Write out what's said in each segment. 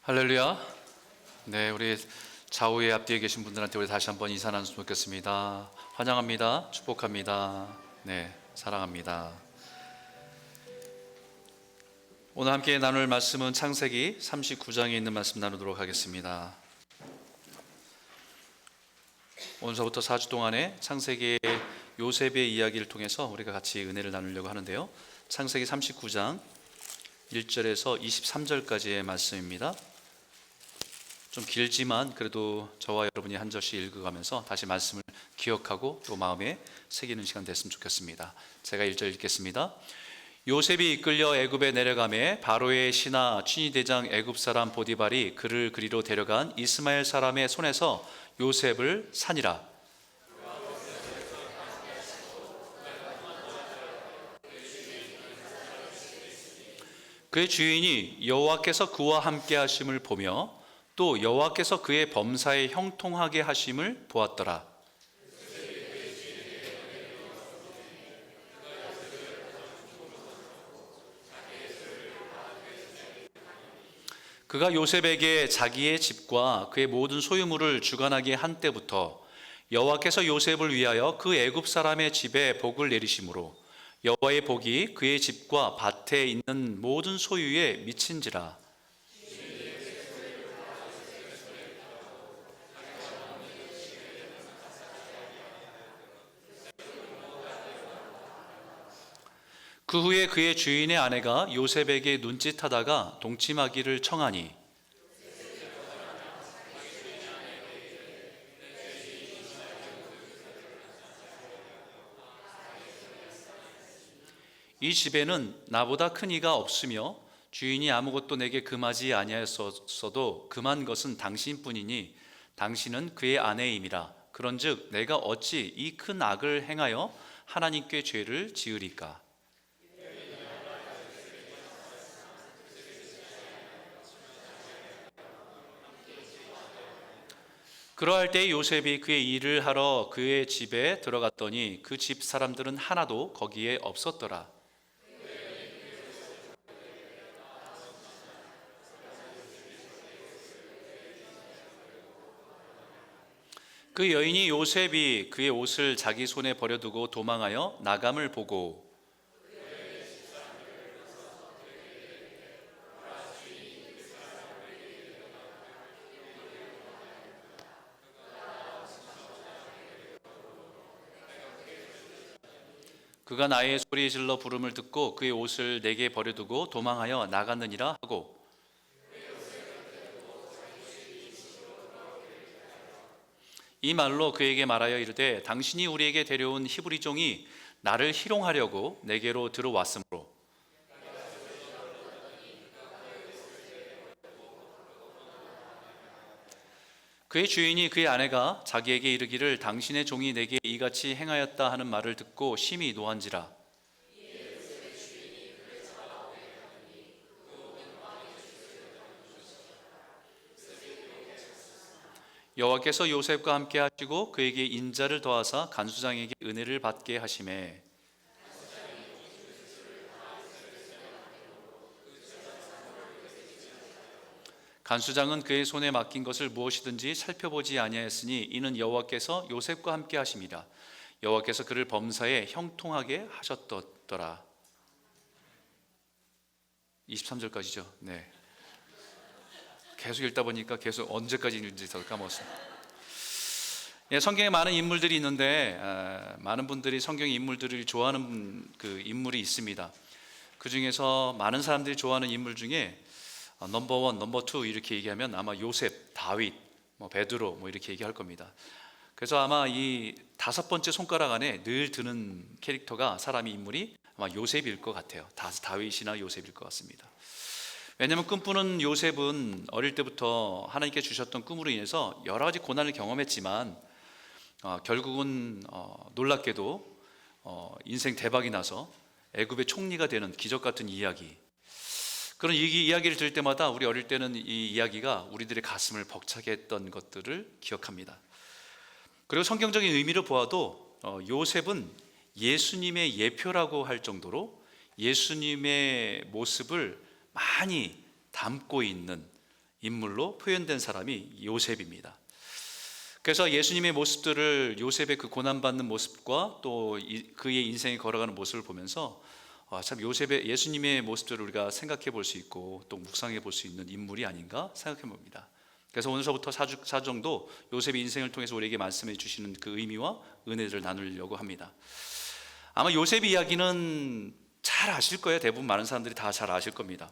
할렐루야. 네, 우리 좌우에 앞뒤에 계신 분들한테 우리 다시 한번 인사 나눴으면 좋겠습니다. 환영합니다. 축복합니다. 네, 사랑합니다. 오늘 함께 나눌 말씀은 창세기 39장에 있는 말씀 나누도록 하겠습니다. 오늘서부터 4주 동안에 창세기의 요셉의 이야기를 통해서 우리가 같이 은혜를 나누려고 하는데요. 창세기 39장 1절에서 23절까지의 말씀입니다. 좀 길지만 그래도 저와 여러분이 한 절씩 읽어가면서 다시 말씀을 기억하고 또 마음에 새기는 시간 됐으면 좋겠습니다. 제가 1절 읽겠습니다. 요셉이 이끌려 애굽에 내려가매 바로의 신하 친위대장 애굽 사람 보디발이 그를 그리로 데려간 이스마엘 사람의 손에서 요셉을 산이라. 그의 주인이 여호와께서 그와 함께 하심을 보며 또 여호와께서 그의 범사에 형통하게 하심을 보았더라. 그가 요셉에게 자기의 집과 그의 모든 소유물을 주관하게 한 때부터 여호와께서 요셉을 위하여 그 애굽 사람의 집에 복을 내리심으로 여호와의 복이 그의 집과 밭에 있는 모든 소유에 미친지라. 그 후에 그의 주인의 아내가 요셉에게 눈짓하다가 동침하기를 청하니 이 집에는 나보다 큰 이가 없으며 주인이 아무것도 내게 금하지 아니하였어도 금한 것은 당신뿐이니 당신은 그의 아내임이라. 그런즉 내가 어찌 이 큰 악을 행하여 하나님께 죄를 지으리까. 그러할 때 요셉이 그의 일을 하러 그의 집에 들어갔더니 그 집 사람들은 하나도 거기에 없었더라. 그 여인이 요셉이 그의 옷을 자기 손에 버려두고 도망하여 나감을 보고 그가 나의 소리 질러 부름을 듣고 그의 옷을 내게 버려두고 도망하여 나갔느니라 하고 이 말로 그에게 말하여 이르되 당신이 우리에게 데려온 히브리 종이 나를 희롱하려고 내게로 들어왔으므로 그의 주인이 그의 아내가 자기에게 이르기를 당신의 종이 내게 이같이 행하였다 하는 말을 듣고 심히 노한지라. 여호와께서 요셉과 함께 하시고 그에게 인자를 더하사 간수장에게 은혜를 받게 하시매 간수장은 그의 손에 맡긴 것을 무엇이든지 살펴보지 아니하였으니 이는 여호와께서 요셉과 함께 하심이라. 여호와께서 그를 범사에 형통하게 하셨더라. 23절까지죠. 네. 계속 읽다 보니까 계속 언제까지 읽는지 더 까먹었습니다. 예, 성경에 많은 인물들이 있는데 많은 분들이 성경 인물들을 좋아하는 그 인물이 있습니다. 그 중에서 많은 사람들이 좋아하는 인물 중에 넘버 원, 넘버 투 이렇게 얘기하면 아마 요셉, 다윗, 베드로 이렇게 얘기할 겁니다. 그래서 아마 이 5번째 손가락 안에 늘 드는 캐릭터가 인물이 아마 요셉일 것 같아요. 다윗이나 요셉일 것 같습니다. 왜냐하면 꿈꾸는 요셉은 어릴 때부터 하나님께 주셨던 꿈으로 인해서 여러 가지 고난을 경험했지만 결국은 놀랍게도 인생 대박이 나서 애굽의 총리가 되는 기적 같은 이야기. 그런 이야기를 들을 때마다 우리 어릴 때는 이 이야기가 우리들의 가슴을 벅차게 했던 것들을 기억합니다. 그리고 성경적인 의미를 보아도 요셉은 예수님의 예표라고 할 정도로 예수님의 모습을 많이 담고 있는 인물로 표현된 사람이 요셉입니다. 그래서 예수님의 모습들을, 요셉의 그 고난받는 모습과 또 그의 인생이 걸어가는 모습을 보면서 참 요셉의, 예수님의 모습들을 우리가 생각해 볼 수 있고 또 묵상해 볼 수 있는 인물이 아닌가 생각해 봅니다. 그래서 오늘서부터 4주 정도 요셉의 인생을 통해서 우리에게 말씀해 주시는 그 의미와 은혜들을 나누려고 합니다. 아마 요셉 이야기는 잘 아실 거예요. 대부분 많은 사람들이 다 잘 아실 겁니다.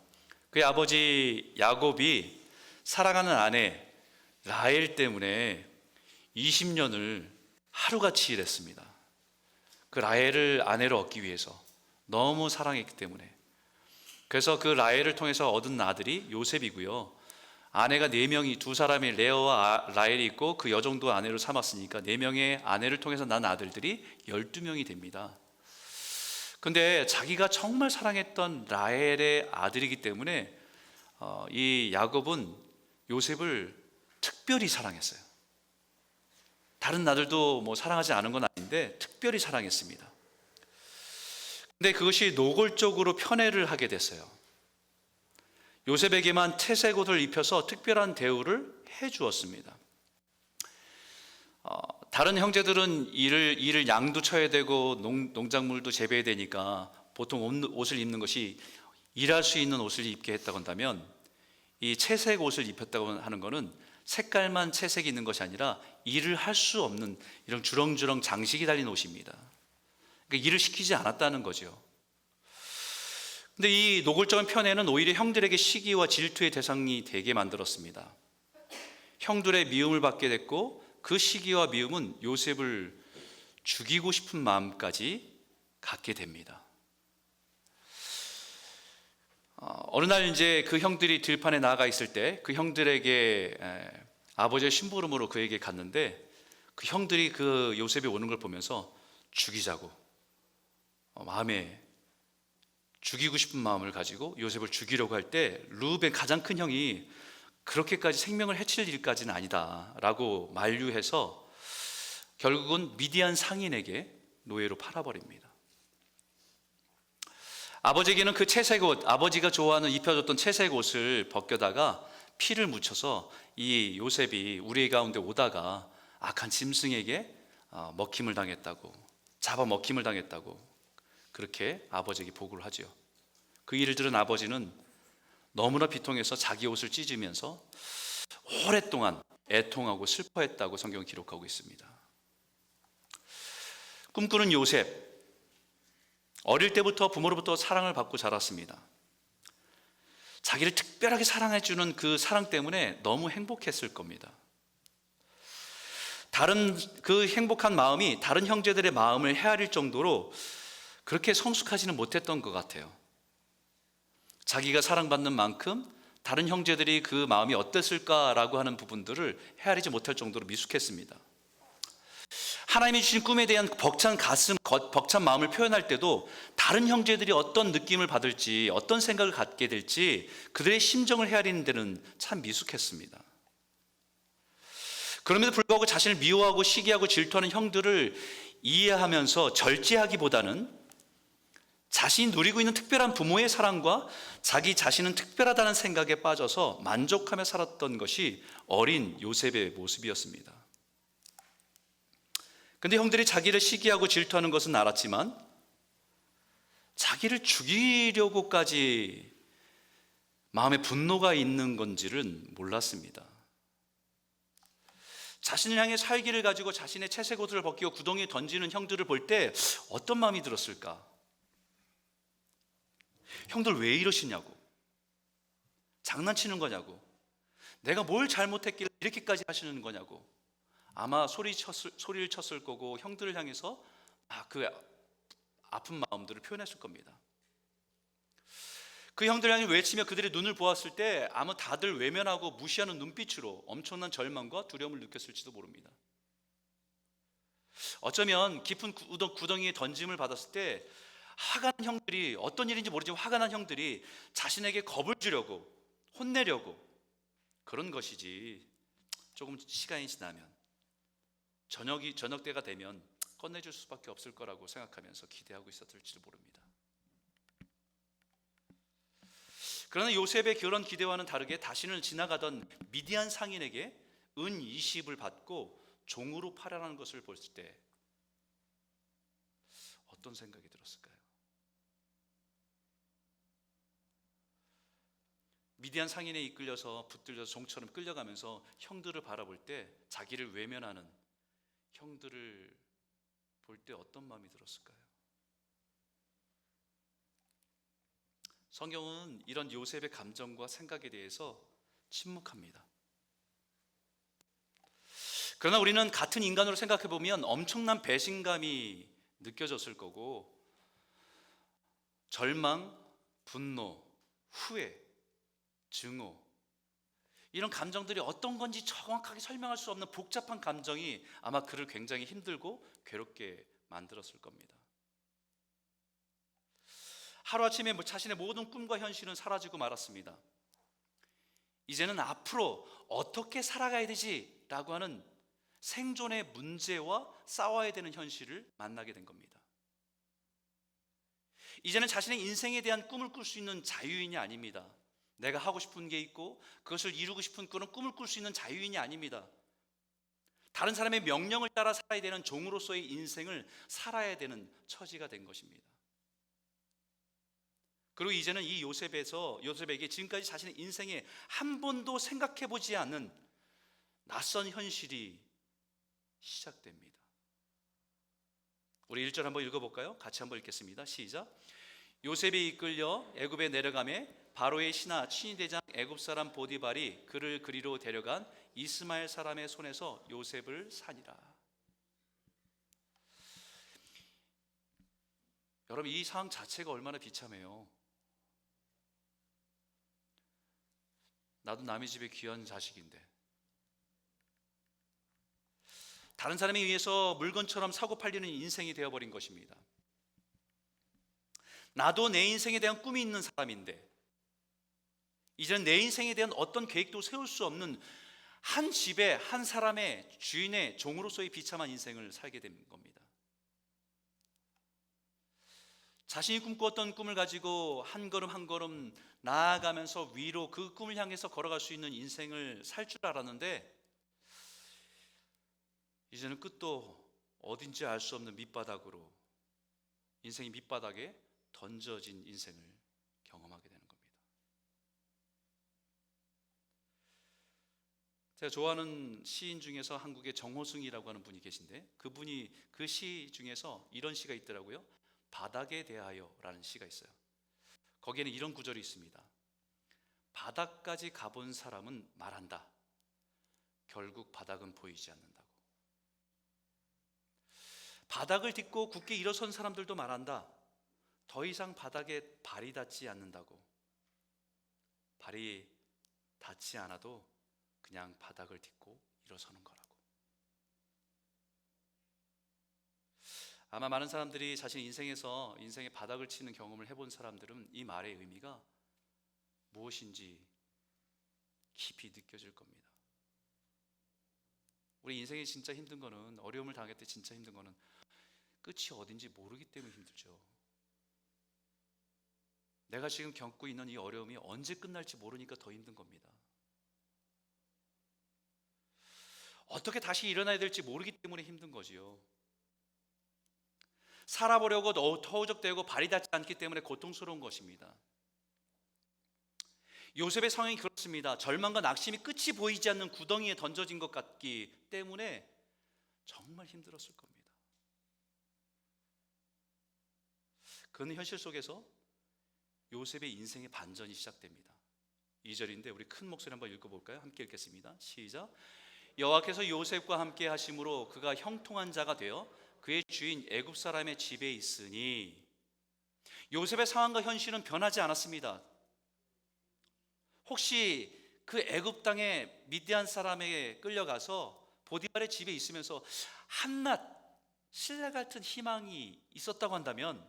그의 아버지 야곱이 사랑하는 아내 라헬 때문에 20년을 하루같이 일했습니다. 그 라헬을 아내로 얻기 위해서 너무 사랑했기 때문에. 그래서 그 라헬을 통해서 얻은 아들이 요셉이고요. 아내가 4명이, 두 사람이 레아와 라헬이 있고 그 여종도 아내로 삼았으니까 4명의 아내를 통해서 난 아들들이 12명이 됩니다. 근데 자기가 정말 사랑했던 라헬의 아들이기 때문에 이 야곱은 요셉을 특별히 사랑했어요. 다른 아들도 뭐 사랑하지 않은 건 아닌데 특별히 사랑했습니다. 근데 그것이 노골적으로 편애를 하게 됐어요. 요셉에게만 채색 옷을 입혀서 특별한 대우를 해 주었습니다. 다른 형제들은 일을 양도 쳐야 되고 농작물도 재배해야 되니까 보통 옷을 입는 것이 일할 수 있는 옷을 입게 했다고 한다면, 이 채색 옷을 입혔다고 하는 것은 색깔만 채색이 있는 것이 아니라 일을 할 수 없는 이런 주렁주렁 장식이 달린 옷입니다. 그러니까 일을 시키지 않았다는 거죠. 근데 이 노골적인 편애는 오히려 형들에게 시기와 질투의 대상이 되게 만들었습니다. 형들의 미움을 받게 됐고 그 시기와 미움은 요셉을 죽이고 싶은 마음까지 갖게 됩니다. 어느 날 이제 그 형들이 들판에 나가 있을 때 그 형들에게 아버지의 심부름으로 그에게 갔는데, 그 형들이 그 요셉이 오는 걸 보면서 죽이자고 마음에 죽이고 싶은 마음을 가지고 요셉을 죽이려고 할 때 르우벤 가장 큰 형이 그렇게까지 생명을 해칠 일까지는 아니다 라고 만류해서 결국은 미디안 상인에게 노예로 팔아버립니다. 아버지에게는 그 채색 옷, 아버지가 좋아하는 입혀줬던 채색 옷을 벗겨다가 피를 묻혀서 이 요셉이 우리 가운데 오다가 악한 짐승에게 먹힘을 당했다고, 잡아먹힘을 당했다고 그렇게 아버지에게 보고를 하죠. 그 일을 들은 아버지는 너무나 비통해서 자기 옷을 찢으면서 오랫동안 애통하고 슬퍼했다고 성경은 기록하고 있습니다. 꿈꾸는 요셉, 어릴 때부터 부모로부터 사랑을 받고 자랐습니다. 자기를 특별하게 사랑해주는 그 사랑 때문에 너무 행복했을 겁니다. 그 행복한 마음이 다른 형제들의 마음을 헤아릴 정도로 그렇게 성숙하지는 못했던 것 같아요. 자기가 사랑받는 만큼 다른 형제들이 그 마음이 어땠을까라고 하는 부분들을 헤아리지 못할 정도로 미숙했습니다. 하나님이 주신 꿈에 대한 벅찬 가슴, 벅찬 마음을 표현할 때도 다른 형제들이 어떤 느낌을 받을지, 어떤 생각을 갖게 될지 그들의 심정을 헤아리는 데는 참 미숙했습니다. 그럼에도 불구하고 자신을 미워하고 시기하고 질투하는 형들을 이해하면서 절제하기보다는 자신이 누리고 있는 특별한 부모의 사랑과 자기 자신은 특별하다는 생각에 빠져서 만족하며 살았던 것이 어린 요셉의 모습이었습니다. 근데 형들이 자기를 시기하고 질투하는 것은 알았지만 자기를 죽이려고까지 마음에 분노가 있는 건지는 몰랐습니다. 자신을 향해 살기를 가지고 자신의 채색 옷을 벗기고 구덩이에 던지는 형들을 볼 때 어떤 마음이 들었을까? 형들 왜 이러시냐고, 장난치는 거냐고, 내가 뭘 잘못했길래 이렇게까지 하시는 거냐고 아마 소리를 쳤을 거고 형들을 향해서 그 아픈 마음들을 표현했을 겁니다. 그 형들을 향해 외치며 그들의 눈을 보았을 때 아마 다들 외면하고 무시하는 눈빛으로 엄청난 절망과 두려움을 느꼈을지도 모릅니다. 어쩌면 깊은 구덩이에 던짐을 받았을 때 화가 난 형들이, 어떤 일인지 모르지만 화가 난 형들이 자신에게 겁을 주려고 혼내려고 그런 것이지, 조금 시간이 지나면 저녁 때가 되면 꺼내줄 수밖에 없을 거라고 생각하면서 기대하고 있었을지도 모릅니다. 그러나 요셉의 그런 기대와는 다르게 다신을 지나가던 미디안 상인에게 은 20을 받고 종으로 팔아라는 것을 볼 때 어떤 생각이 들었을까요? 미디안 상인에 이끌려서 붙들려서 종처럼 끌려가면서 형들을 바라볼 때 자기를 외면하는 형들을 볼 때 어떤 마음이 들었을까요? 성경은 이런 요셉의 감정과 생각에 대해서 침묵합니다. 그러나 우리는 같은 인간으로 생각해 보면 엄청난 배신감이 느껴졌을 거고, 절망, 분노, 후회, 증오, 이런 감정들이 어떤 건지 정확하게 설명할 수 없는 복잡한 감정이 아마 그를 굉장히 힘들고 괴롭게 만들었을 겁니다. 하루아침에 자신의 모든 꿈과 현실은 사라지고 말았습니다. 이제는 앞으로 어떻게 살아가야 되지? 라고 하는 생존의 문제와 싸워야 되는 현실을 만나게 된 겁니다. 이제는 자신의 인생에 대한 꿈을 꿀 수 있는 자유인이 아닙니다. 내가 하고 싶은 게 있고 그것을 이루고 싶은 그런 꿈을 꿀 수 있는 자유인이 아닙니다. 다른 사람의 명령을 따라 살아야 되는 종으로서의 인생을 살아야 되는 처지가 된 것입니다. 그리고 이제는 이 요셉에게 지금까지 자신의 인생에 한 번도 생각해 보지 않는 낯선 현실이 시작됩니다. 우리 1절 한번 읽어볼까요? 같이 한번 읽겠습니다. 시작. 요셉이 이끌려 애굽에 내려가매 바로의 신하 친위대장 애굽 사람 보디발이 그를 그리로 데려간 이스마엘 사람의 손에서 요셉을 사니라. 여러분, 이 상황 자체가 얼마나 비참해요. 나도 남의 집에 귀한 자식인데 다른 사람에 의해서 물건처럼 사고 팔리는 인생이 되어버린 것입니다. 나도 내 인생에 대한 꿈이 있는 사람인데 이제는 내 인생에 대한 어떤 계획도 세울 수 없는 한 집에 한 사람의 주인의 종으로서의 비참한 인생을 살게 된 겁니다. 자신이 꿈꾸었던 꿈을 가지고 한 걸음 한 걸음 나아가면서 위로 그 꿈을 향해서 걸어갈 수 있는 인생을 살 줄 알았는데 이제는 끝도 어딘지 알 수 없는 밑바닥으로, 인생이 밑바닥에 던져진 인생을 경험하게 되는 겁니다. 제가 좋아하는 시인 중에서 한국의 정호승이라고 하는 분이 계신데 그분이 그 시 중에서 이런 시가 있더라고요. 바닥에 대하여 라는 시가 있어요. 거기에는 이런 구절이 있습니다. 바닥까지 가본 사람은 말한다. 결국 바닥은 보이지 않는다고. 바닥을 딛고 굳게 일어선 사람들도 말한다. 더 이상 바닥에 발이 닿지 않는다고. 발이 닿지 않아도 그냥 바닥을 딛고 일어서는 거라고. 아마 많은 사람들이 자신 인생에서 인생의 바닥을 치는 경험을 해본 사람들은 이 말의 의미가 무엇인지 깊이 느껴질 겁니다. 우리 인생이 진짜 힘든 거는, 어려움을 당할 때 진짜 힘든 거는 끝이 어딘지 모르기 때문에 힘들죠. 내가 지금 겪고 있는 이 어려움이 언제 끝날지 모르니까 더 힘든 겁니다. 어떻게 다시 일어나야 될지 모르기 때문에 힘든 거지요. 살아보려고 터우적대고 발이 닿지 않기 때문에 고통스러운 것입니다. 요셉의 상황이 그렇습니다. 절망과 낙심이 끝이 보이지 않는 구덩이에 던져진 것 같기 때문에 정말 힘들었을 겁니다. 그런 현실 속에서 요셉의 인생의 반전이 시작됩니다. 2절인데 우리 큰 목소리 한번 읽어볼까요? 함께 읽겠습니다. 시작. 여호와께서 요셉과 함께 하심으로 그가 형통한 자가 되어 그의 주인 애굽 사람의 집에 있으니. 요셉의 상황과 현실은 변하지 않았습니다. 혹시 그 애굽 땅의 미디안 사람에게 끌려가서 보디발의 집에 있으면서 한낱 신라 같은 희망이 있었다고 한다면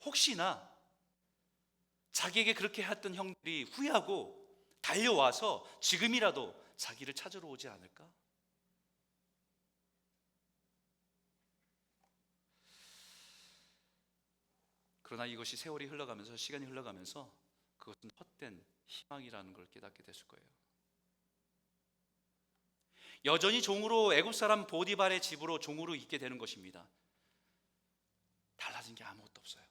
혹시나 자기에게 그렇게 했던 형들이 후회하고 달려와서 지금이라도 자기를 찾으러 오지 않을까? 그러나 이것이 세월이 흘러가면서, 시간이 흘러가면서 그것은 헛된 희망이라는 걸 깨닫게 됐을 거예요. 여전히 종으로 애굽 사람 보디발의 집으로 종으로 있게 되는 것입니다. 달라진 게 아무것도 없어요.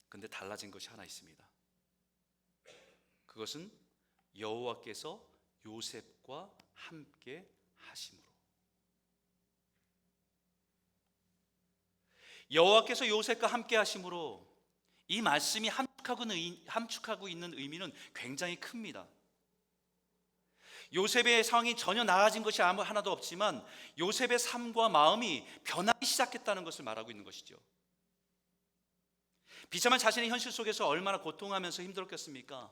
근데 달라진 것이 하나 있습니다. 그것은 여호와께서 요셉과 함께 하심으로. 여호와께서 요셉과 함께 하심으로, 이 말씀이 함축하고 있는 의미는 굉장히 큽니다. 요셉의 상황이 전혀 나아진 것이 아무 하나도 없지만 요셉의 삶과 마음이 변하기 시작했다는 것을 말하고 있는 것이죠. 비참한 자신의 현실 속에서 얼마나 고통하면서 힘들었겠습니까?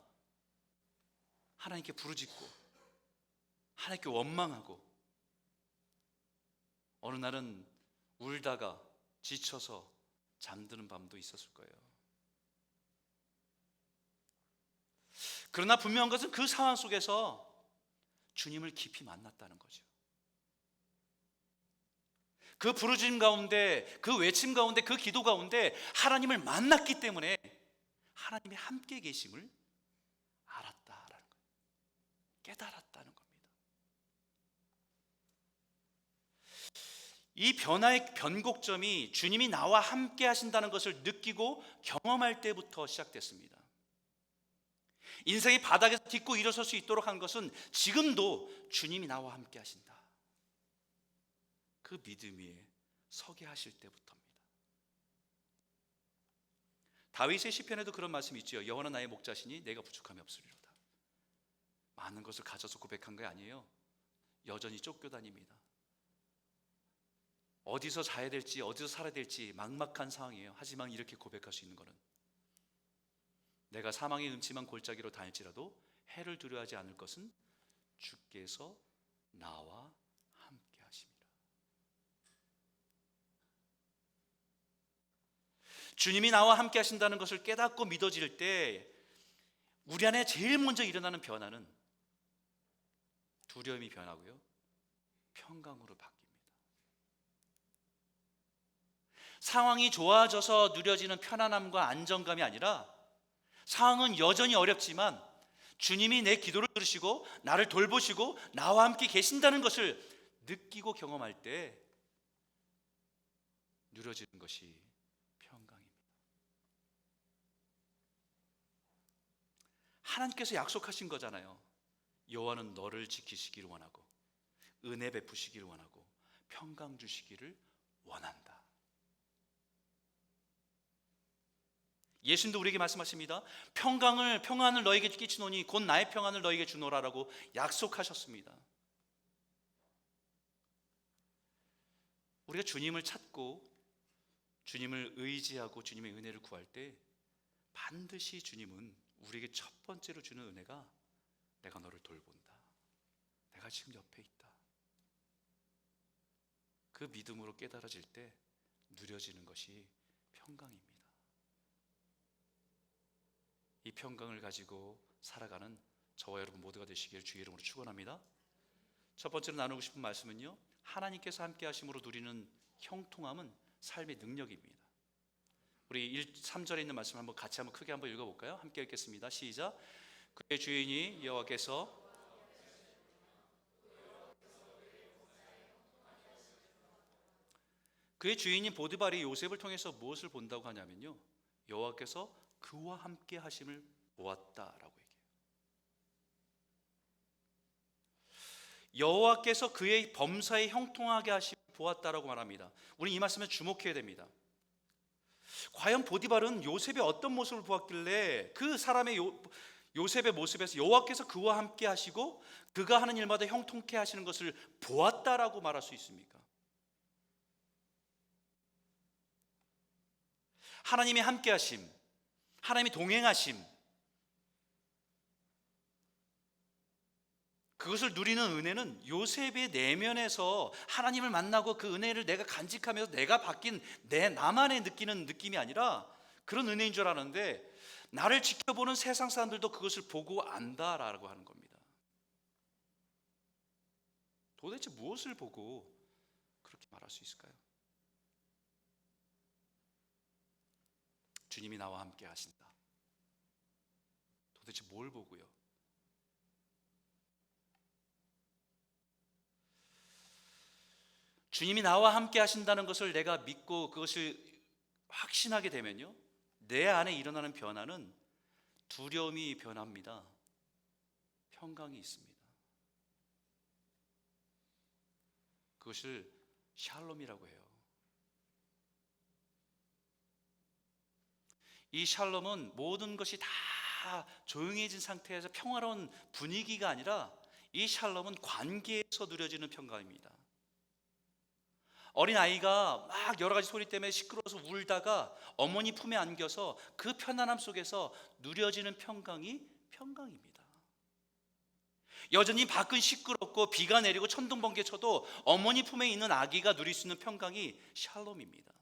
하나님께 부르짖고 하나님께 원망하고, 어느 날은 울다가 지쳐서 잠드는 밤도 있었을 거예요. 그러나 분명한 것은 그 상황 속에서 주님을 깊이 만났다는 거죠. 그 부르짖음 가운데, 그 외침 가운데, 그 기도 가운데 하나님을 만났기 때문에 하나님이 함께 계심을 알았다라는 거예요. 깨달았다는 겁니다. 이 변화의 변곡점이 주님이 나와 함께 하신다는 것을 느끼고 경험할 때부터 시작됐습니다. 인생의 바닥에서 딛고 일어설 수 있도록 한 것은 지금도 주님이 나와 함께 하신다, 그 믿음 위에 서게 하실 때부터입니다. 다윗의 시편에도 그런 말씀이 있죠. 여호와는 나의 목자시니 내가 부족함이 없으리로다. 많은 것을 가져서 고백한 게 아니에요. 여전히 쫓겨다닙니다. 어디서 자야 될지, 어디서 살아야 될지 막막한 상황이에요. 하지만 이렇게 고백할 수 있는 것은, 내가 사망의 음침한 골짜기로 다닐지라도 해를 두려워하지 않을 것은 주께서 나와 함께 하심이라. 주님이 나와 함께 하신다는 것을 깨닫고 믿어질 때 우리 안에 제일 먼저 일어나는 변화는 두려움이 변하고요, 평강으로 바뀝니다. 상황이 좋아져서 누려지는 편안함과 안정감이 아니라, 상황은 여전히 어렵지만 주님이 내 기도를 들으시고 나를 돌보시고 나와 함께 계신다는 것을 느끼고 경험할 때 누려지는 것이 평강입니다. 하나님께서 약속하신 거잖아요. 여호와는 너를 지키시기를 원하고 은혜 베푸시기를 원하고 평강 주시기를 원한다. 예수님도 우리에게 말씀하십니다. 평안을 너에게 끼치노니 곧 나의 평안을 너에게 주노라라고 약속하셨습니다. 우리가 주님을 찾고 주님을 의지하고 주님의 은혜를 구할 때 반드시 주님은 우리에게 첫 번째로 주는 은혜가, 내가 너를 돌본다, 내가 지금 옆에 있다. 그 믿음으로 깨달아질 때 누려지는 것이 평강입니다. 이 평강을 가지고 살아가는 저와 여러분 모두가 되시기를 주의 이름으로 축원합니다. 첫 번째로 나누고 싶은 말씀은요, 하나님께서 함께 하심으로 누리는 형통함은 삶의 능력입니다. 우리 3절에 있는 말씀 한번 같이 크게 한번 읽어볼까요? 함께 읽겠습니다. 시작. 그의 주인이 여호와께서 그의 주인인 보디발이 요셉을 통해서 무엇을 본다고 하냐면요, 여호와께서 그와 함께 하심을 보았다라고 얘기해요. 여호와께서 그의 범사에 형통하게 하심을 보았다라고 말합니다. 우리 이 말씀에 주목해야 됩니다. 과연 보디발은 요셉의 어떤 모습을 보았길래 그 사람의 요셉의 모습에서 여호와께서 그와 함께 하시고 그가 하는 일마다 형통케 하시는 것을 보았다라고 말할 수 있습니까? 하나님의 함께 하심, 하나님이 동행하심, 그것을 누리는 은혜는 요셉의 내면에서 하나님을 만나고 그 은혜를 내가 간직하면서 내가 바뀐 나만의 느끼는 느낌이 아니라 그런 은혜인 줄 아는데, 나를 지켜보는 세상 사람들도 그것을 보고 안다라고 하는 겁니다. 도대체 무엇을 보고 그렇게 말할 수 있을까요? 주님이 나와 함께 하신다. 도대체 뭘 보고요? 주님이 나와 함께 하신다는 것을 내가 믿고 그것을 확신하게 되면요, 내 안에 일어나는 변화는 두려움이 변합니다. 평강이 있습니다. 그것을 샬롬이라고 해요. 이 샬롬은 모든 것이 다 조용해진 상태에서 평화로운 분위기가 아니라, 이 샬롬은 관계에서 누려지는 평강입니다. 어린아이가 막 여러 가지 소리 때문에 시끄러워서 울다가 어머니 품에 안겨서 그 편안함 속에서 누려지는 평강이 평강입니다. 여전히 밖은 시끄럽고 비가 내리고 천둥 번개 쳐도 어머니 품에 있는 아기가 누릴 수 있는 평강이 샬롬입니다.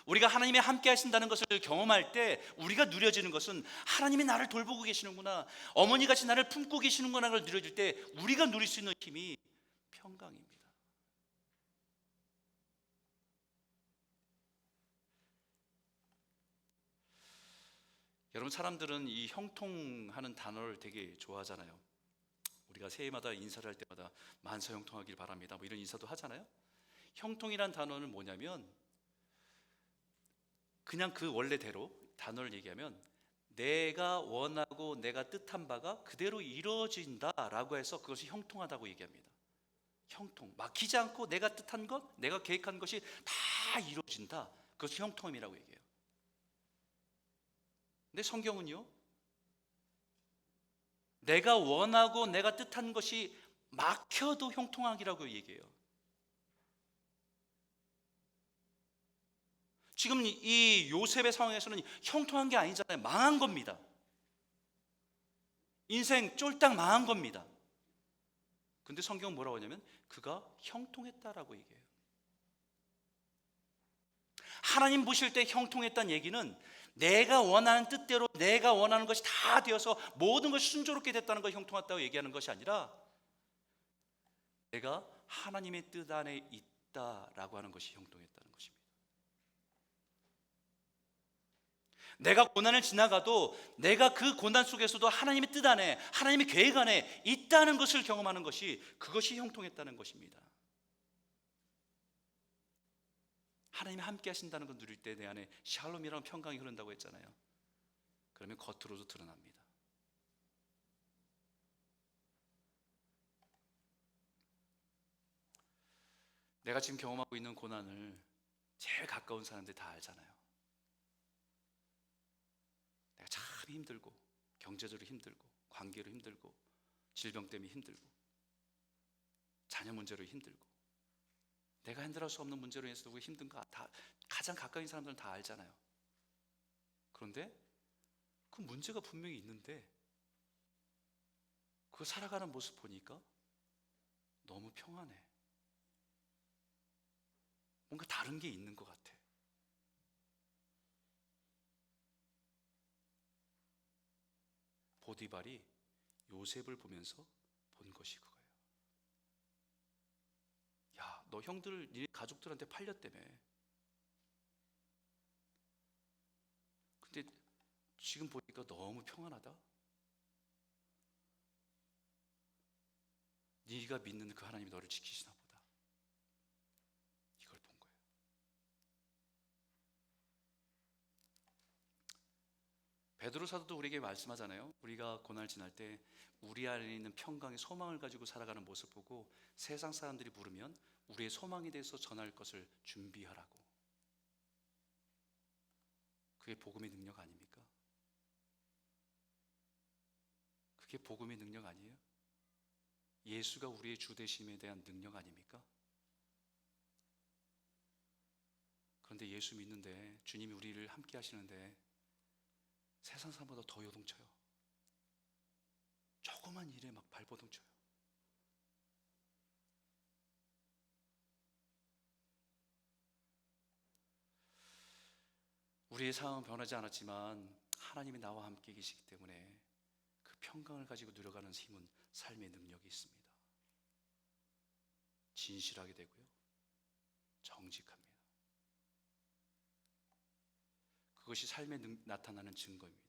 우리가 하나님이 함께 하신다는 것을 경험할 때 우리가 누려지는 것은, 하나님이 나를 돌보고 계시는구나, 어머니같이 나를 품고 계시는구나를 누려질 때 우리가 누릴 수 있는 힘이 평강입니다. 여러분, 사람들은 이 형통하는 단어를 되게 좋아하잖아요. 우리가 새해마다 인사를 할 때마다 만사 형통하길 바랍니다, 뭐 이런 인사도 하잖아요. 형통이란 단어는 뭐냐면, 그냥 그 원래대로 단어를 얘기하면 내가 원하고 내가 뜻한 바가 그대로 이루어진다라고 해서 그것이 형통하다고 얘기합니다. 형통, 막히지 않고 내가 뜻한 것, 내가 계획한 것이 다 이루어진다, 그것이 형통함이라고 얘기해요. 근데 성경은요, 내가 원하고 내가 뜻한 것이 막혀도 형통하기라고 얘기해요. 지금 이 요셉의 상황에서는 형통한 게 아니잖아요. 망한 겁니다. 인생 쫄딱 망한 겁니다. 근데 성경은 뭐라고 하냐면 그가 형통했다라고 얘기해요. 하나님 보실 때 형통했다는 얘기는 내가 원하는 뜻대로 내가 원하는 것이 다 되어서 모든 것이 순조롭게 됐다는 걸 형통했다고 얘기하는 것이 아니라, 내가 하나님의 뜻 안에 있다라고 하는 것이 형통했다는 것입니다. 내가 고난을 지나가도 내가 그 고난 속에서도 하나님의 뜻 안에, 하나님의 계획 안에 있다는 것을 경험하는 것이, 그것이 형통했다는 것입니다. 하나님이 함께 하신다는 걸 누릴 때 내 안에 샬롬이라는 평강이 흐른다고 했잖아요. 그러면 겉으로도 드러납니다. 내가 지금 경험하고 있는 고난을 제일 가까운 사람들이 다 알잖아요. 내가 참 힘들고, 경제적으로 힘들고, 관계로 힘들고, 질병 때문에 힘들고, 자녀 문제로 힘들고, 내가 핸들할 수 없는 문제로 인해서 힘든 거 다 가장 가까운 사람들은 다 알잖아요. 그런데 그 문제가 분명히 있는데 그 살아가는 모습 보니까 너무 평안해. 뭔가 다른 게 있는 것 같아. 보디발이 요셉을 보면서 본 것이 그거예요. 야, 너 형들, 네 가족들한테 팔렸다며. 근데 지금 보니까 너무 평안하다. 네가 믿는 그 하나님이 너를 지키시나 보다. 이걸 본 거예요. 베드로 사도도 우리에게 말씀하잖아요. 우리가 고난을 지날 때 우리 안에 있는 평강의 소망을 가지고 살아가는 모습 보고 세상 사람들이 물으면 우리의 소망에 대해서 전할 것을 준비하라고. 그게 복음의 능력 아닙니까? 그게 복음의 능력 아니에요? 예수가 우리의 주 되심에 대한 능력 아닙니까? 그런데 예수 믿는데, 주님이 우리를 함께 하시는데 세상 사람보다 더 요동쳐요. 조그만 일에 막 발버둥 쳐요. 우리의 상황은 변하지 않았지만 하나님이 나와 함께 계시기 때문에 그 평강을 가지고 누려가는 힘은, 삶의 능력이 있습니다. 진실하게 되고요, 정직합니다. 그것이 삶에 나타나는 증거입니다.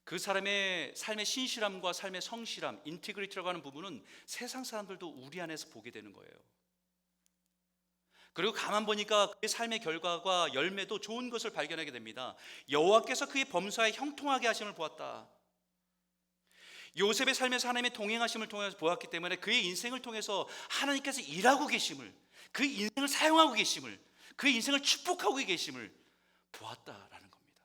그 사람의 삶의 신실함과 삶의 성실함, 인티그리티라고 하는 부분은 세상 사람들도 우리 안에서 보게 되는 거예요. 그리고 가만 보니까 그의 삶의 결과가 열매도 좋은 것을 발견하게 됩니다. 여호와께서 그의 범사에 형통하게 하심을 보았다. 요셉의 삶에서 하나님의 동행하심을 통해서 보았기 때문에 그의 인생을 통해서 하나님께서 일하고 계심을, 그 인생을 사용하고 계심을, 그 인생을 축복하고 계심을 보았다라는 겁니다.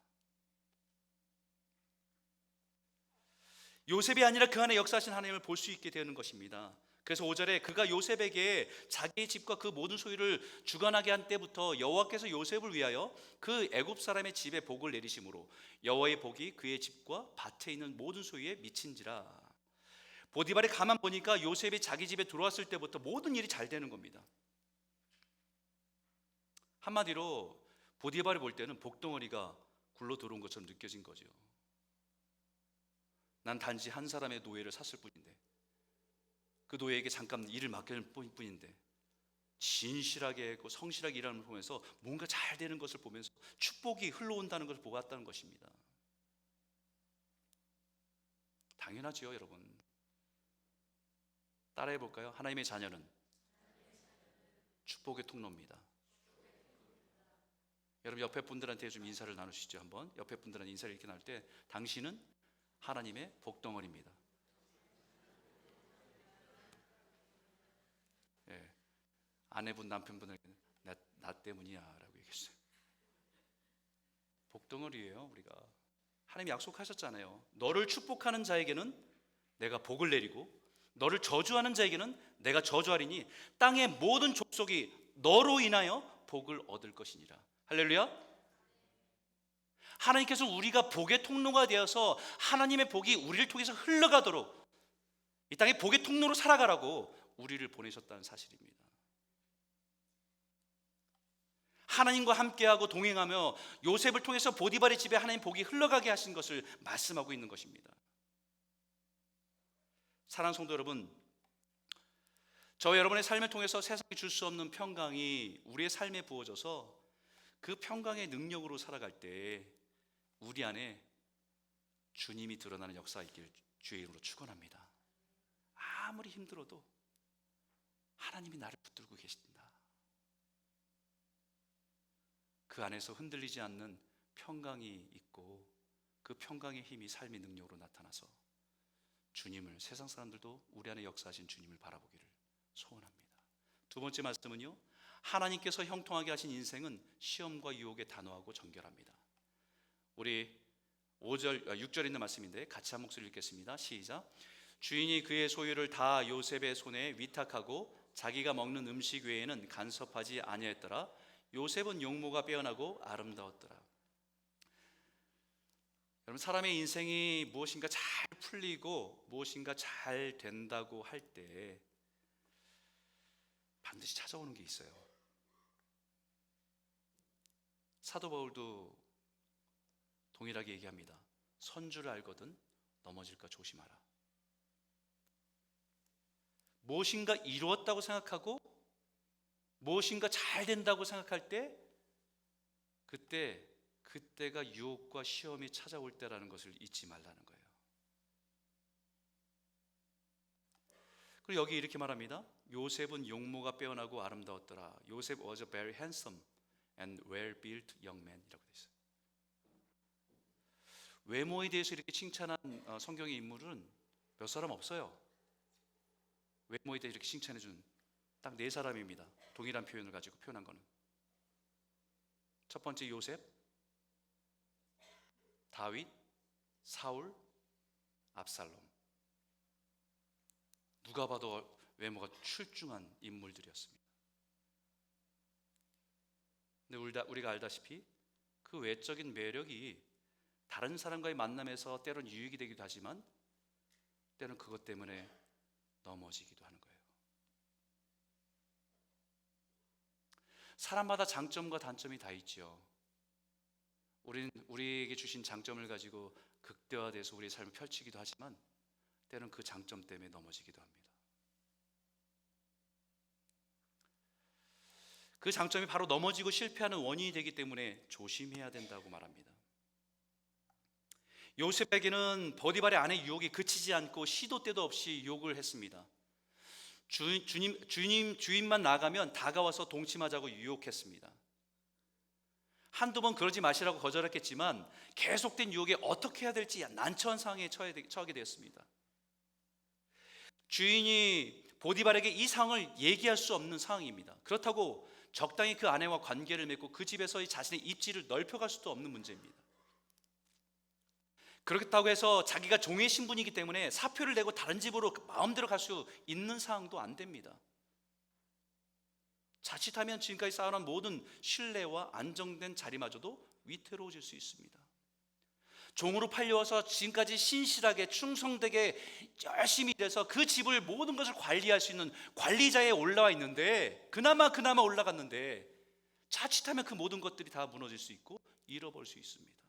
요셉이 아니라 그 안에 역사하신 하나님을 볼 수 있게 되는 것입니다. 그래서 5절에 그가 요셉에게 자기의 집과 그 모든 소유를 주관하게 한 때부터 여호와께서 요셉을 위하여 그 애굽 사람의 집에 복을 내리심으로 여호와의 복이 그의 집과 밭에 있는 모든 소유에 미친지라. 보디발이 가만 보니까 요셉이 자기 집에 들어왔을 때부터 모든 일이 잘 되는 겁니다. 한마디로 보디발이 볼 때는 복덩어리가 굴러 들어온 것처럼 느껴진 거죠. 난 단지 한 사람의 노예를 샀을 뿐인데, 그 노예에게 잠깐 일을 맡길 뿐인데 진실하게 했고 성실하게 일하는 걸 보면서 뭔가 잘 되는 것을 보면서 축복이 흘러온다는 것을 보았다는 것입니다. 당연하지요, 여러분. 따라해 볼까요? 하나님의 자녀는 축복의 통로입니다. 여러분 옆에 분들한테 좀 인사를 나누시죠. 한번 옆에 분들한테 인사를 이렇게 나눌 때 당신은 하나님의 복덩어리입니다. 예, 아내분 남편분에게 나 때문이야 라고 얘기했어요. 복덩어리예요. 우리가 하나님이 약속하셨잖아요. 너를 축복하는 자에게는 내가 복을 내리고 너를 저주하는 자에게는 내가 저주하리니 땅의 모든 족속이 너로 인하여 복을 얻을 것이니라. 할렐루야. 하나님께서 우리가 복의 통로가 되어서 하나님의 복이 우리를 통해서 흘러가도록 이 땅에 복의 통로로 살아가라고 우리를 보내셨다는 사실입니다. 하나님과 함께하고 동행하며 요셉을 통해서 보디발의 집에 하나님 복이 흘러가게 하신 것을 말씀하고 있는 것입니다. 사랑하는 성도 여러분, 저와 여러분의 삶을 통해서 세상이 줄 수 없는 평강이 우리의 삶에 부어져서 그 평강의 능력으로 살아갈 때 우리 안에 주님이 드러나는 역사가 있길 주의 이름으로 축원합니다. 아무리 힘들어도 하나님이 나를 붙들고 계신다. 그 안에서 흔들리지 않는 평강이 있고 그 평강의 힘이 삶의 능력으로 나타나서 주님을, 세상 사람들도 우리 안에 역사하신 주님을 바라보기를 소원합니다. 두 번째 말씀은요, 하나님께서 형통하게 하신 인생은 시험과 유혹에 단호하고 정결합니다. 우리 6절에 있는 말씀인데 같이 한 목소리 읽겠습니다. 시작. 주인이 그의 소유를 다 요셉의 손에 위탁하고 자기가 먹는 음식 외에는 간섭하지 아니하였더라. 요셉은 용모가 빼어나고 아름다웠더라. 여러분, 사람의 인생이 무엇인가 잘 풀리고 무엇인가 잘 된다고 할 때 반드시 찾아오는 게 있어요. 사도 바울도 동일하게 얘기합니다. 선주를 알거든 넘어질까 조심하라. 무엇인가 이루었다고 생각하고 무엇인가 잘 된다고 생각할 때 그때가 유혹과 시험이 찾아올 때라는 것을 잊지 말라는 거예요. 그리고 여기 이렇게 말합니다. 요셉은 용모가 빼어나고 아름다웠더라. 요셉 was a very handsome and well-built young man 이라고 되어 있어요. 외모에 대해서 이렇게 칭찬한 성경의 인물은 몇 사람 없어요. 외모에 대해 이렇게 칭찬해 준 딱 4사람입니다. 동일한 표현을 가지고 표현한 거는. 첫 번째 요셉, 다윗, 사울, 압살롬. 누가 봐도 외모가 출중한 인물들이었습니다. 근데 우리가 알다시피 그 외적인 매력이 다른 사람과의 만남에서 때론 유익이 되기도 하지만 때론 그것 때문에 넘어지기도 하는 거예요. 사람마다 장점과 단점이 다 있죠. 우리는 우리에게 주신 장점을 가지고 극대화돼서 우리의 삶을 펼치기도 하지만 때론 그 장점 때문에 넘어지기도 합니다. 그 장점이 바로 넘어지고 실패하는 원인이 되기 때문에 조심해야 된다고 말합니다. 요셉에게는 보디발의 아내 유혹이 그치지 않고 시도 때도 없이 유혹을 했습니다. 주인만 나가면 다가와서 동침하자고 유혹했습니다. 한두 번 그러지 마시라고 거절했겠지만 계속된 유혹에 어떻게 해야 될지 난처한 상황에 처하게 되었습니다. 주인이 보디발에게 이 상황을 얘기할 수 없는 상황입니다. 그렇다고 적당히 그 아내와 관계를 맺고 그 집에서의 자신의 입지를 넓혀갈 수도 없는 문제입니다. 그렇다고 해서 자기가 종의 신분이기 때문에 사표를 내고 다른 집으로 마음대로 갈 수 있는 상황도 안 됩니다. 자칫하면 지금까지 쌓아놓은 모든 신뢰와 안정된 자리마저도 위태로워질 수 있습니다. 종으로 팔려와서 지금까지 신실하게 충성되게 열심히 일해서 그 집을 모든 것을 관리할 수 있는 관리자에 올라와 있는데 그나마 올라갔는데 자칫하면 그 모든 것들이 다 무너질 수 있고 잃어버릴 수 있습니다.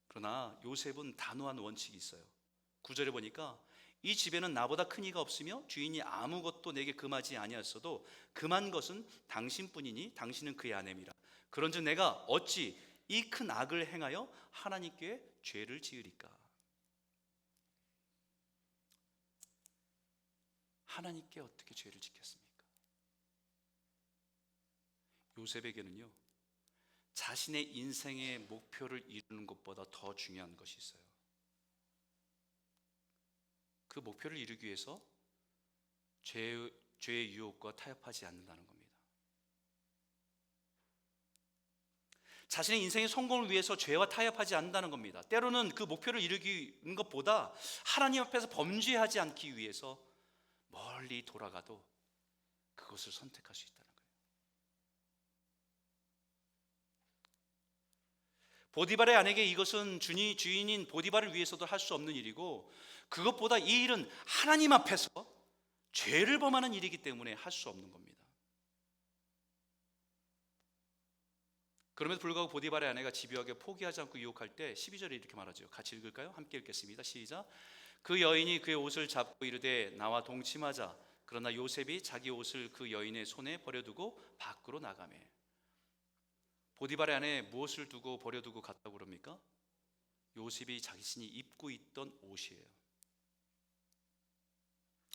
그러나 요셉은 단호한 원칙이 있어요. 9절에 보니까 이 집에는 나보다 큰 이가 없으며 주인이 아무것도 내게 금하지 아니하였어도 금한 것은 당신뿐이니 당신은 그의 아내미라. 그런즉 내가 어찌 이 큰 악을 행하여 하나님께 죄를 지으리까? 하나님께 어떻게 죄를 짓겠습니까? 요셉에게는요, 자신의 인생의 목표를 이루는 것보다 더 중요한 것이 있어요. 그 목표를 이루기 위해서 죄의 유혹과 타협하지 않는다는 겁니다. 자신의 인생의 성공을 위해서 죄와 타협하지 않는다는 겁니다. 때로는 그 목표를 이루기 것보다 하나님 앞에서 범죄하지 않기 위해서 멀리 돌아가도 그것을 선택할 수 있다는 거예요. 보디발의 아내에게 이것은 주인인 보디발을 위해서도 할 수 없는 일이고, 그것보다 이 일은 하나님 앞에서 죄를 범하는 일이기 때문에 할 수 없는 겁니다. 그럼에도 불구하고 보디발의 아내가 집요하게 포기하지 않고 유혹할 때 12절에 이렇게 말하죠. 같이 읽을까요? 함께 읽겠습니다. 시작. 그 여인이 그의 옷을 잡고 이르되 나와 동침하자. 그러나 요셉이 자기 옷을 그 여인의 손에 버려두고 밖으로 나가매. 보디발의 아내 무엇을 두고 버려두고 갔다고 그럽니까? 요셉이 자신이 입고 있던 옷이에요.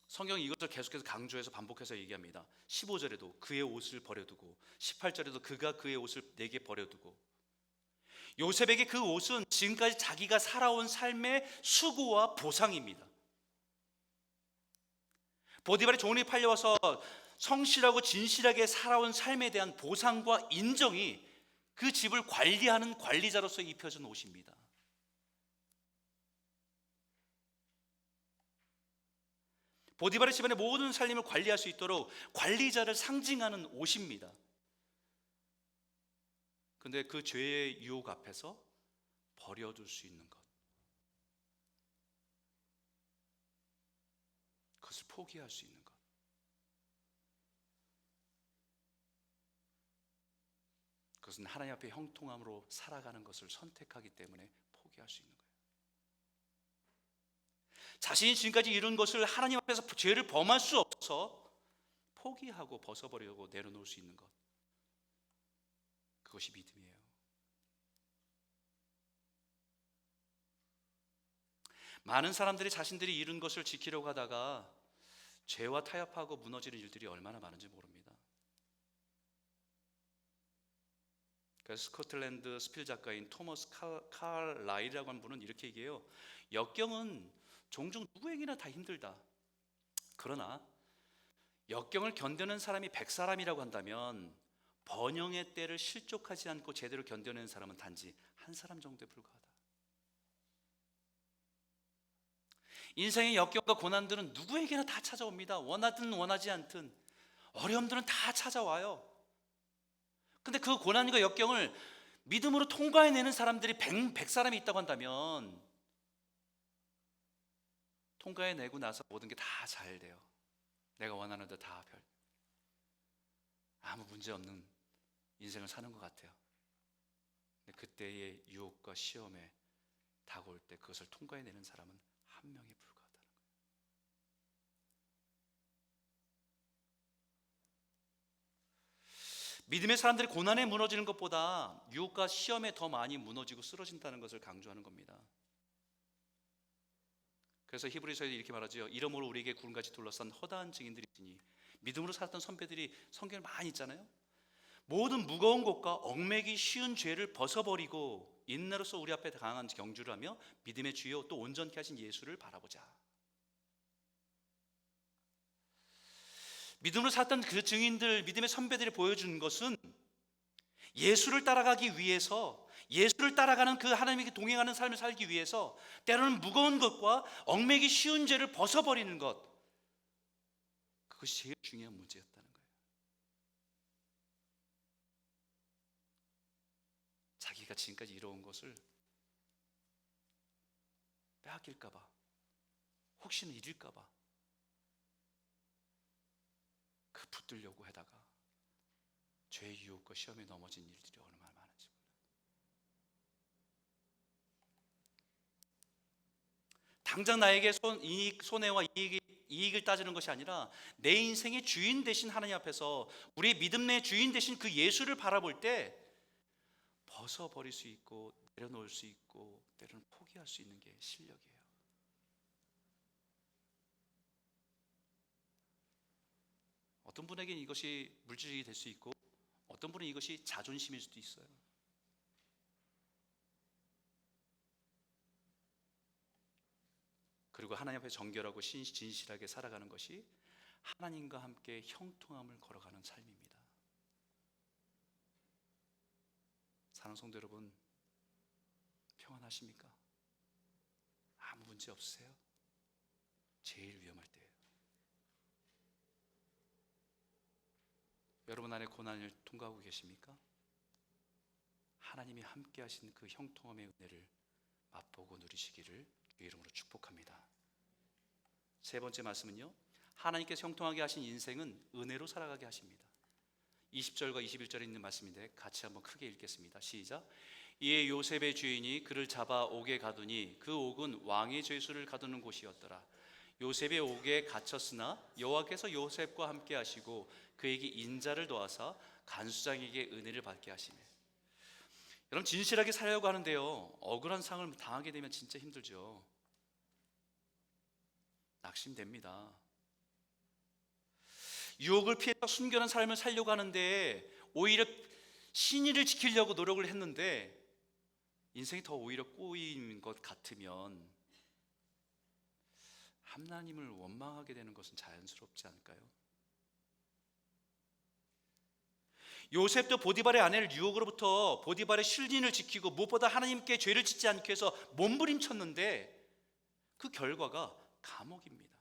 성경이 이것을 계속해서 강조해서 반복해서 얘기합니다. 15절에도 그의 옷을 버려두고, 18절에도 그가 그의 옷을 내게 버려두고. 요셉에게 그 옷은 지금까지 자기가 살아온 삶의 수고와 보상입니다. 보디발의 종이 팔려와서 성실하고 진실하게 살아온 삶에 대한 보상과 인정이 그 집을 관리하는 관리자로서 입혀진 옷입니다. 보디발의 집안의 모든 살림을 관리할 수 있도록 관리자를 상징하는 옷입니다. 그런데 그 죄의 유혹 앞에서 버려둘 수 있는 것, 그것을 포기할 수 있는 것, 그것은 하나님 앞에 형통함으로 살아가는 것을 선택하기 때문에 포기할 수 있는 거예요. 자신이 지금까지 이룬 것을 하나님 앞에서 죄를 범할 수 없어서 포기하고 벗어버리려고 내려놓을 수 있는 것, 그것이 믿음이에요. 많은 사람들이 자신들이 이룬 것을 지키려고 하다가 죄와 타협하고 무너지는 일들이 얼마나 많은지 모릅니다. 그래서 스코틀랜드 스필 작가인 토머스 칼라일이라고 하는 분은 이렇게 얘기해요. 역경은 종종 누구에게나 다 힘들다. 그러나 역경을 견뎌낸 사람이 100사람이라고 한다면 번영의 때를 실족하지 않고 제대로 견뎌낸 사람은 단지 한 사람 정도에 불과하다. 인생의 역경과 고난들은 누구에게나 다 찾아옵니다. 원하든 원하지 않든 어려움들은 다 찾아와요. 근데 그 고난과 역경을 믿음으로 통과해내는 사람들이 100사람이 있다고 한다면 통과해내고 나서 모든 게 다 잘 돼요. 내가 원하는 데 다 아무 문제 없는 인생을 사는 것 같아요. 근데 그때의 유혹과 시험에 다가올 때 그것을 통과해내는 사람은 한 명에 불과하다는 거예요. 믿음의 사람들이 고난에 무너지는 것보다 유혹과 시험에 더 많이 무너지고 쓰러진다는 것을 강조하는 겁니다. 그래서 히브리서에 이렇게 말하죠. 이러므로 우리에게 구름같이 둘러싼 허다한 증인들이 있으니, 믿음으로 살았던 선배들이 성경에 많이 있잖아요. 모든 무거운 것과 얽매기 쉬운 죄를 벗어버리고 인내로서 우리 앞에 강한 경주를 하며 믿음의 주요 또 온전케 하신 예수를 바라보자. 믿음으로 살았던 그 증인들, 믿음의 선배들이 보여준 것은 예수를 따라가기 위해서, 예수를 따라가는 그 하나님에게 동행하는 삶을 살기 위해서 때로는 무거운 것과 얽매기 쉬운 죄를 벗어버리는 것, 그것이 제일 중요한 문제였다는 거예요. 자기가 지금까지 이뤄온 것을 빼앗길까 봐, 혹시나 잃을까 봐 그 붙들려고 하다가 죄의 유혹과 시험에 넘어진 일들이 얼마나 많은지. 당장 나에게 손해와 이익을 따지는 것이 아니라 내 인생의 주인 되신 하나님 앞에서 우리의 믿음 내 주인 되신 그 예수를 바라볼 때 벗어버릴 수 있고 내려놓을 수 있고 때로는 포기할 수 있는 게 실력이에요. 어떤 분에게는 이것이 물질이 될 수 있고 어떤 분은 이것이 자존심일 수도 있어요. 그리고 하나님 앞에 정결하고 진실하게 살아가는 것이 하나님과 함께 형통함을 걸어가는 삶입니다. 사랑하는 성도 여러분, 평안하십니까? 아무 문제 없으세요? 제일 위험할 때예요. 여러분 안에 고난을 통과하고 계십니까? 하나님이 함께 하신 그 형통함의 은혜를 맛보고 누리시기를 주의 이름으로 축복합니다. 세 번째 말씀은요, 하나님께서 형통하게 하신 인생은 은혜로 살아가게 하십니다. 20절과 21절에 있는 말씀인데 같이 한번 크게 읽겠습니다. 시작. 이에 요셉의 주인이 그를 잡아 옥에 가두니 그 옥은 왕의 죄수를 가두는 곳이었더라. 요셉의 옥에 갇혔으나 여호와께서 요셉과 함께 하시고 그에게 인자를 더하사 간수장에게 은혜를 받게 하시며. 여러분, 진실하게 살려고 하는데요, 억울한 상을 당하게 되면 진짜 힘들죠. 낙심됩니다. 유혹을 피해서 순결한 삶을 살려고 하는데 오히려 신의를 지키려고 노력을 했는데 인생이 더 오히려 꼬인 것 같으면 하나님을 원망하게 되는 것은 자연스럽지 않을까요? 요셉도 보디발의 아내를 유혹으로부터 보디발의 신의를 지키고 무엇보다 하나님께 죄를 짓지 않기 위해서 몸부림쳤는데 그 결과가 감옥입니다.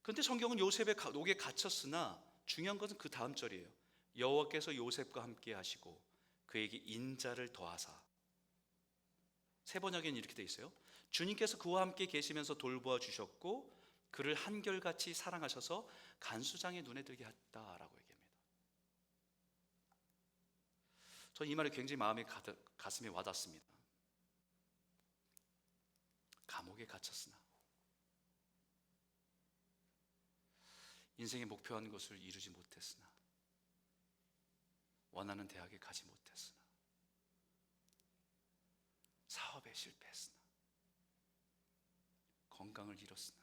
그런데 성경은 요셉의 옥에 갇혔으나 중요한 것은 그 다음 절이에요. 여호와께서 요셉과 함께 하시고 그에게 인자를 더하사. 세 번역에는 이렇게 돼 있어요. 주님께서 그와 함께 계시면서 돌보아 주셨고 그를 한결같이 사랑하셔서 간수장의 눈에 들게 했다라고 얘기합니다. 저는 이 말이 굉장히 가슴에 와닿습니다. 감옥에 갇혔으나 인생의 목표한 것을 이루지 못했으나 원하는 대학에 가지 못했으나 사업에 실패했으나 건강을 잃었으나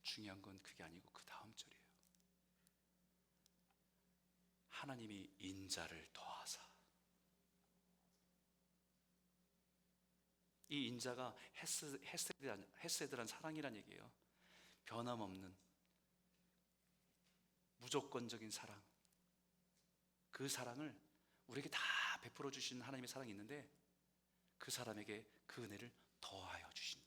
중요한 건 그게 아니고 그 다음 절이에요. 하나님이 인자를 더하사. 이 인자가 헤세드란 사랑이란 얘기예요. 변함없는 무조건적인 사랑, 그 사랑을 우리에게 다 베풀어 주시는 하나님의 사랑이 있는데 그 사람에게 그 은혜를 더하여 주신다.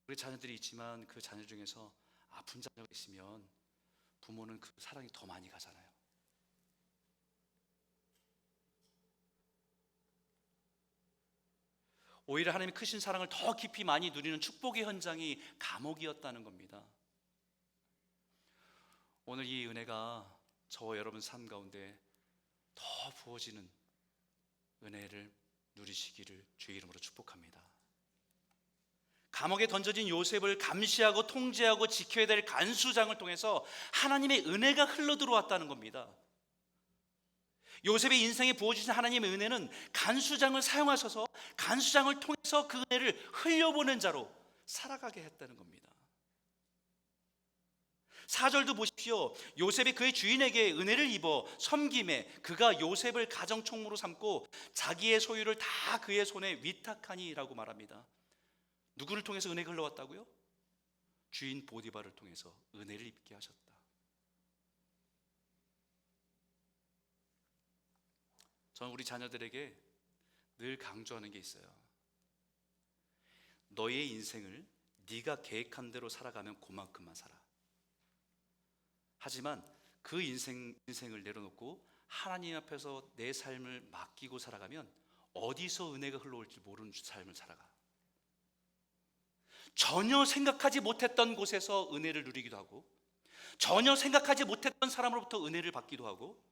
우리 자녀들이 있지만 그 자녀 중에서 아픈 자녀가 있으면 부모는 그 사랑이 더 많이 가잖아요. 오히려 하나님의 크신 사랑을 더 깊이 많이 누리는 축복의 현장이 감옥이었다는 겁니다. 오늘 이 은혜가 저와 여러분 삶 가운데 더 부어지는 은혜를 누리시기를 주의 이름으로 축복합니다. 감옥에 던져진 요셉을 감시하고 통제하고 지켜야 될 간수장을 통해서 하나님의 은혜가 흘러 들어왔다는 겁니다. 요셉의 인생에 부어주신 하나님의 은혜는 간수장을 사용하셔서 간수장을 통해서 그 은혜를 흘려보낸 자로 살아가게 했다는 겁니다. 4절도 보십시오. 요셉이 그의 주인에게 은혜를 입어 섬김에 그가 요셉을 가정총무로 삼고 자기의 소유를 다 그의 손에 위탁하니 라고 말합니다. 누구를 통해서 은혜가 흘러왔다고요? 주인 보디발을 통해서 은혜를 입게 하셨다. 저는 우리 자녀들에게 늘 강조하는 게 있어요. 너의 인생을 네가 계획한 대로 살아가면 그만큼만 살아. 하지만 그 인생을 내려놓고 하나님 앞에서 내 삶을 맡기고 살아가면 어디서 은혜가 흘러올지 모르는 삶을 살아가. 전혀 생각하지 못했던 곳에서 은혜를 누리기도 하고, 전혀 생각하지 못했던 사람으로부터 은혜를 받기도 하고,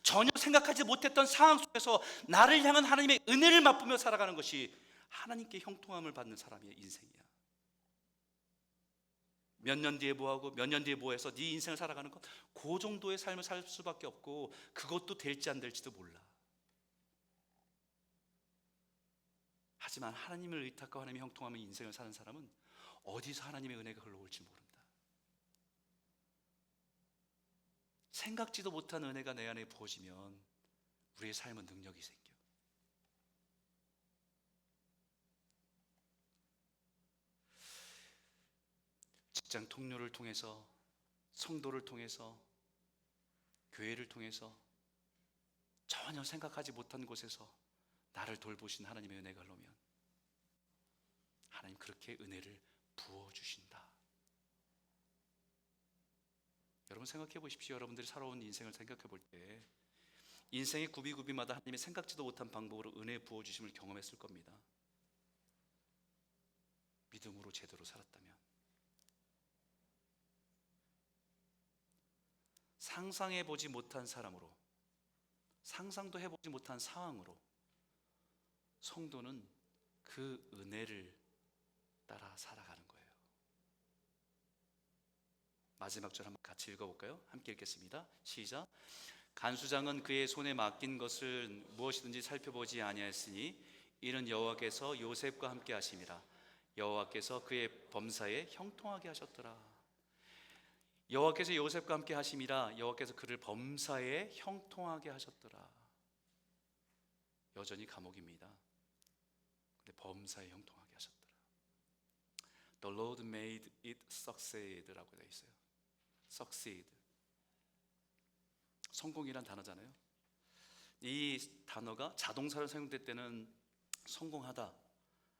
전혀 생각하지 못했던 상황 속에서 나를 향한 하나님의 은혜를 맛보며 살아가는 것이 하나님께 형통함을 받는 사람의 인생이야. 몇 년 뒤에 뭐하고 몇 년 뒤에 뭐해서 네 인생을 살아가는 것, 그 정도의 삶을 살 수밖에 없고 그것도 될지 안 될지도 몰라. 하지만 하나님을 의탁하고 하나님의 형통함의 인생을 사는 사람은 어디서 하나님의 은혜가 흘러올지 모른다. 생각지도 못한 은혜가 내 안에 부어지면 우리의 삶은 능력이 생겨. 직장 동료를 통해서, 성도를 통해서, 교회를 통해서 전혀 생각하지 못한 곳에서 나를 돌보신 하나님의 은혜가 흘러오면 하나님 그렇게 은혜를 부어주신다. 여러분 생각해 보십시오. 여러분들이 살아온 인생을 생각해 볼 때 인생의 구비구비마다 하나님이 생각지도 못한 방법으로 은혜 부어주심을 경험했을 겁니다. 믿음으로 제대로 살았다면. 상상해보지 못한 사람으로, 상상도 해보지 못한 상황으로 성도는 그 은혜를 따라 살아가는 거예요. 마지막 절 한번 같이 읽어볼까요? 함께 읽겠습니다. 시작. 간수장은 그의 손에 맡긴 것을 무엇이든지 살펴보지 아니하였으니 이는 여호와께서 요셉과 함께 하심이라. 여호와께서 그의 범사에 형통하게 하셨더라. 여호와께서 요셉과 함께 하심이라. 여호와께서 그를 범사에 형통하게 하셨더라. 여전히 감옥입니다. 근데 범사에 형통하게 하셨더라. The Lord made it succeed라고 되어 있어요. succeed. 성공이란 단어잖아요. 이 단어가 자동사로 사용될 때는 성공하다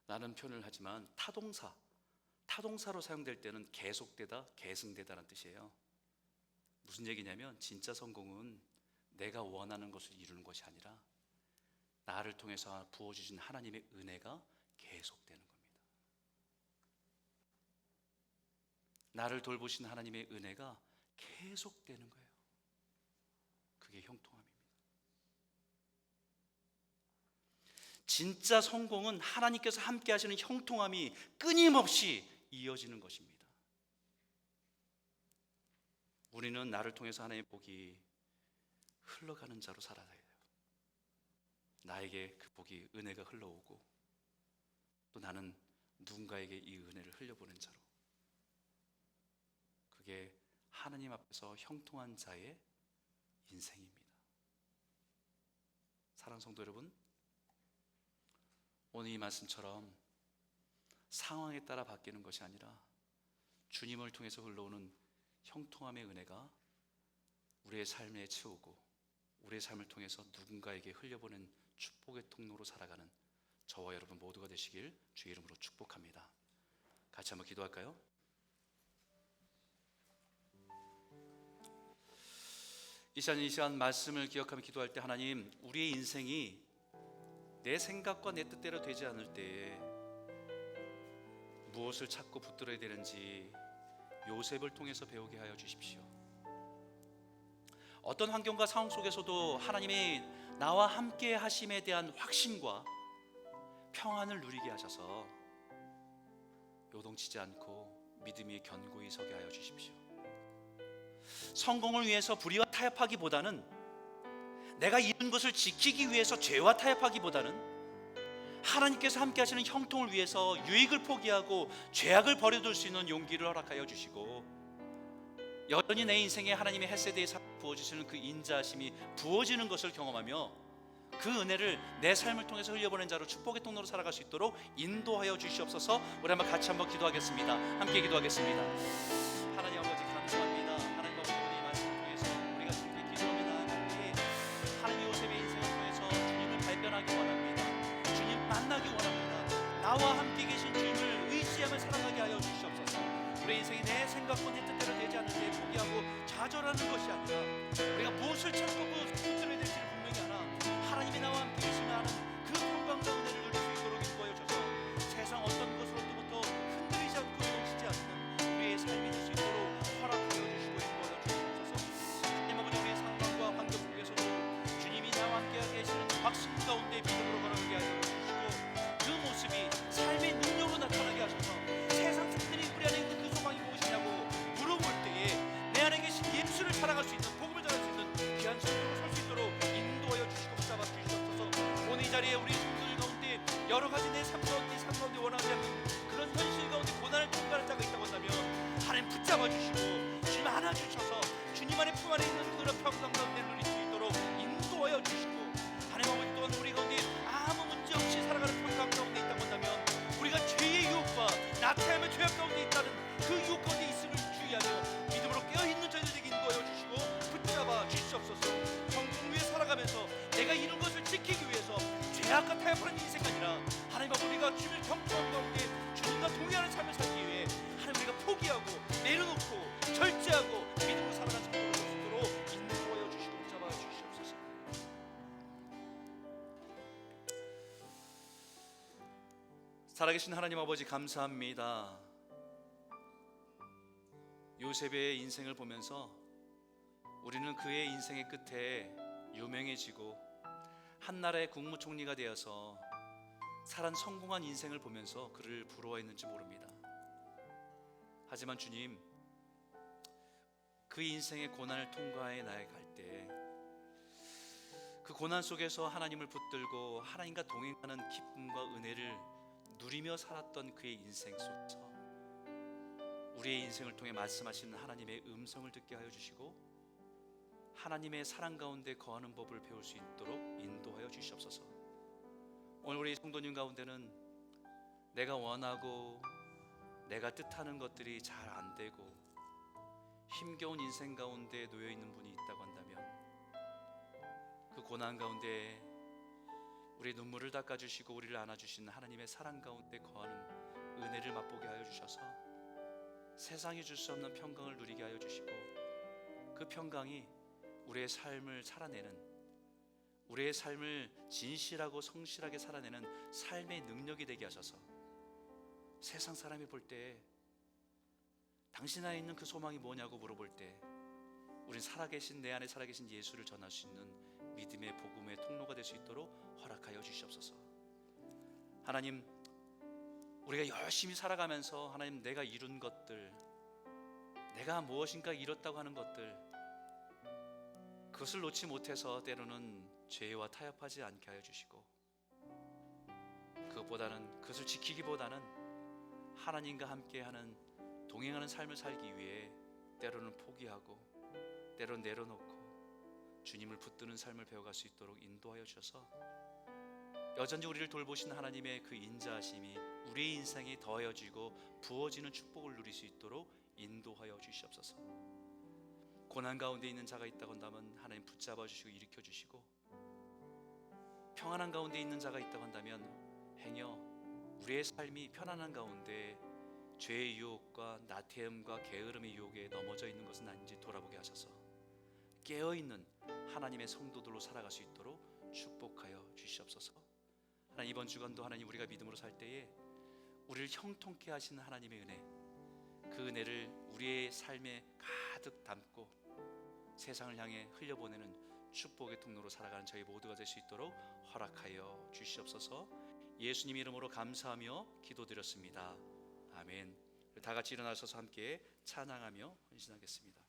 라는 표현을 하지만 타동사로 사용될 때는 계속되다, 계승되다라는 뜻이에요. 무슨 얘기냐면 진짜 성공은 내가 원하는 것을 이루는 것이 아니라 나를 통해서 부어주신 하나님의 은혜가 계속되는 겁니다. 나를 돌보신 하나님의 은혜가 계속되는 거예요. 그게 형통함입니다. 진짜 성공은 하나님께서 함께 하시는 형통함이 끊임없이 이어지는 것입니다. 우리는 나를 통해서 하나님의 복이 흘러가는 자로 살아야 해요. 나에게 그 복이, 은혜가 흘러오고 또 나는 누군가에게 이 은혜를 흘려보낸 자로, 그게 하나님 앞에서 형통한 자의 인생입니다. 사랑하는 성도 여러분, 오늘 이 말씀처럼 상황에 따라 바뀌는 것이 아니라 주님을 통해서 흘러오는 형통함의 은혜가 우리의 삶에 채우고 우리의 삶을 통해서 누군가에게 흘려보낸 축복의 통로로 살아가는 저와 여러분 모두가 되시길 주의 이름으로 축복합니다. 같이 한번 기도할까요? 이 시간 말씀을 기억하며 기도할 때 하나님, 우리의 인생이 내 생각과 내 뜻대로 되지 않을 때에 무엇을 찾고 붙들어야 되는지 요셉을 통해서 배우게 하여 주십시오. 어떤 환경과 상황 속에서도 하나님이 나와 함께 하심에 대한 확신과 평안을 누리게 하셔서 요동치지 않고 믿음 위에 견고히 서게 하여 주십시오. 성공을 위해서 불의와 타협하기보다는, 내가 이룬 것을 지키기 위해서 죄와 타협하기보다는 하나님께서 함께 하시는 형통을 위해서 유익을 포기하고 죄악을 버려둘 수 있는 용기를 허락하여 주시고, 여전히 내 인생에 하나님의 헤세드의 사랑을 부어주시는 그 인자하심이 부어지는 것을 경험하며 그 은혜를 내 삶을 통해서 흘려보낸 자로 축복의 통로로 살아갈 수 있도록 인도하여 주시옵소서. 우리 같이 한번 기도하겠습니다. 함께 기도하겠습니다. 하나님 아버지 감사합니다. 하나님 아버지 오늘 이 말씀을 통해서 우리가 주님께 기도합니다. 함께 하나님 요셉의 인생을 통해서 주님을 발견하기 원합니다. 주님 만나기 원합니다. 나와 함께 계신 주님을 의지하며 살아가게 하여 주시옵소서. 우리 인생이 내 생각과 내 뜻대로 되지 않는데 포기하고 좌절하는 것이 아니라 우리가 무엇을 찾고 붙들어야 될지를 분명히 알아 하나님이 나와 함께 계시면 하는 그 평강과 은혜를 누릴 수 있도록 인도하여 주셔서 세상 어떤 것으로부터 흔들리지 않고 요동치지 않는 우리의 삶이 될 수 있도록 허락하여 주시고 인도하여 주시옵소서. 하나님 아버지, 우리의 상황과 환경 속에서도 주님이 나와 함께 계시는 확신 가운데 믿음으로 걸어가게 하여 주시고, 그 모습이 삶의 능력으로 나타나게 하셔서 세상 사람들이 우리 안에 있는 그 소망이 무엇이냐고 물어볼 때에 내 안에 계신 예수를 살아갈 수 있는, 복음을 전할 수 있는 귀한 성도로 설 수 있도록 인도하여 주시고 붙잡아 주시옵소서. 오늘 이 자리에 우리 성도들 가운데 여러 가지 내 삶 가운데 원하지 않는 그런 현실 가운데 고난을 통과할 자가 있다고 한다면 하나님 붙잡아 주시고 주님 안아주셔서 주님 안에 품 안에 있는 그런 평강 가운데 누릴 수 있도록 인도하여 주시고, 하나님 아버지 또한 우리 가운데 아무 문제 없이 살아가는 평강 가운데 있다고 한다면 우리가 죄의 유혹과 나태함의 죄악 가운데 있다는 그 유혹 가운데 있음을 주의하며 믿음으로 깨어있는 저희들에게 인도하여 주시고 붙잡아 주시옵소서. 성공 위에 살아가면서 내가 이룬 것을 지키기 위해서 죄악과 타협하는 인생이 아니라 하나님 아버지, 우리가 주님을 경청한 가운데 주님과 동의하는 삶을 살기 위해 하나님 우리가 포기하고 내려놓고 절제하고 믿음으로 살아가는 성도로 될 수 있도록 인도하여 주시고 붙잡아 주시옵소서. 살아계신 하나님 아버지 감사합니다. 요셉의 인생을 보면서 우리는 그의 인생의 끝에 유명해지고 한나라의 국무총리가 되어서 살한 성공한 인생을 보면서 그를 부러워했는지 모릅니다. 하지만 주님, 그 인생의 고난을 통과해 나아갈 때 그 고난 속에서 하나님을 붙들고 하나님과 동행하는 기쁨과 은혜를 누리며 살았던 그의 인생 속에서 우리의 인생을 통해 말씀하시는 하나님의 음성을 듣게 하여 주시고 하나님의 사랑 가운데 거하는 법을 배울 수 있도록 인도하여 주시옵소서. 오늘 우리 성도님 가운데는 내가 원하고 내가 뜻하는 것들이 잘 안 되고 힘겨운 인생 가운데 놓여 있는 분이 있다고 한다면 그 고난 가운데 우리의 눈물을 닦아주시고 우리를 안아주시는 하나님의 사랑 가운데 거하는 은혜를 맛보게 하여 주셔서 세상이 줄 수 없는 평강을 누리게 하여 주시고, 그 평강이 우리의 삶을 살아내는, 우리의 삶을 진실하고 성실하게 살아내는 삶의 능력이 되게 하셔서 세상 사람이 볼 때 당신 안에 있는 그 소망이 뭐냐고 물어볼 때 우린 살아계신, 내 안에 살아계신 예수를 전할 수 있는 믿음의 복음의 통로가 될 수 있도록 허락하여 주시옵소서. 하나님, 우리가 열심히 살아가면서 하나님 내가 이룬 것들, 내가 무엇인가 이뤘다고 하는 것들, 그것을 놓지 못해서 때로는 죄와 타협하지 않게 하여 주시고, 그것보다는, 그것을 지키기보다는 하나님과 함께하는 동행하는 삶을 살기 위해 때로는 포기하고 때로는 내려놓고 주님을 붙드는 삶을 배워갈 수 있도록 인도하여 주셔서 여전히 우리를 돌보신 하나님의 그 인자하심이 우리의 인생에 더해지고 부어지는 축복을 누릴 수 있도록 인도하여 주시옵소서. 고난 가운데 있는 자가 있다고 한다면 하나님 붙잡아 주시고 일으켜 주시고, 평안한 가운데 있는 자가 있다고 한다면 행여 우리의 삶이 편안한 가운데 죄의 유혹과 나태함과 게으름의 유혹에 넘어져 있는 것은 아닌지 돌아보게 하셔서 깨어있는 하나님의 성도들로 살아갈 수 있도록 축복하여 주시옵소서. 하나님, 이번 주간도 하나님 우리가 믿음으로 살 때에 우리를 형통케 하시는 하나님의 은혜, 그 은혜를 우리의 삶에 가득 담고 세상을 향해 흘려보내는 축복의 통로로 살아가는 저희 모두가 될 수 있도록 허락하여 주시옵소서. 예수님 이름으로 감사하며 기도드렸습니다. 아멘. 다 같이 일어나셔서 함께 찬양하며 헌신하겠습니다.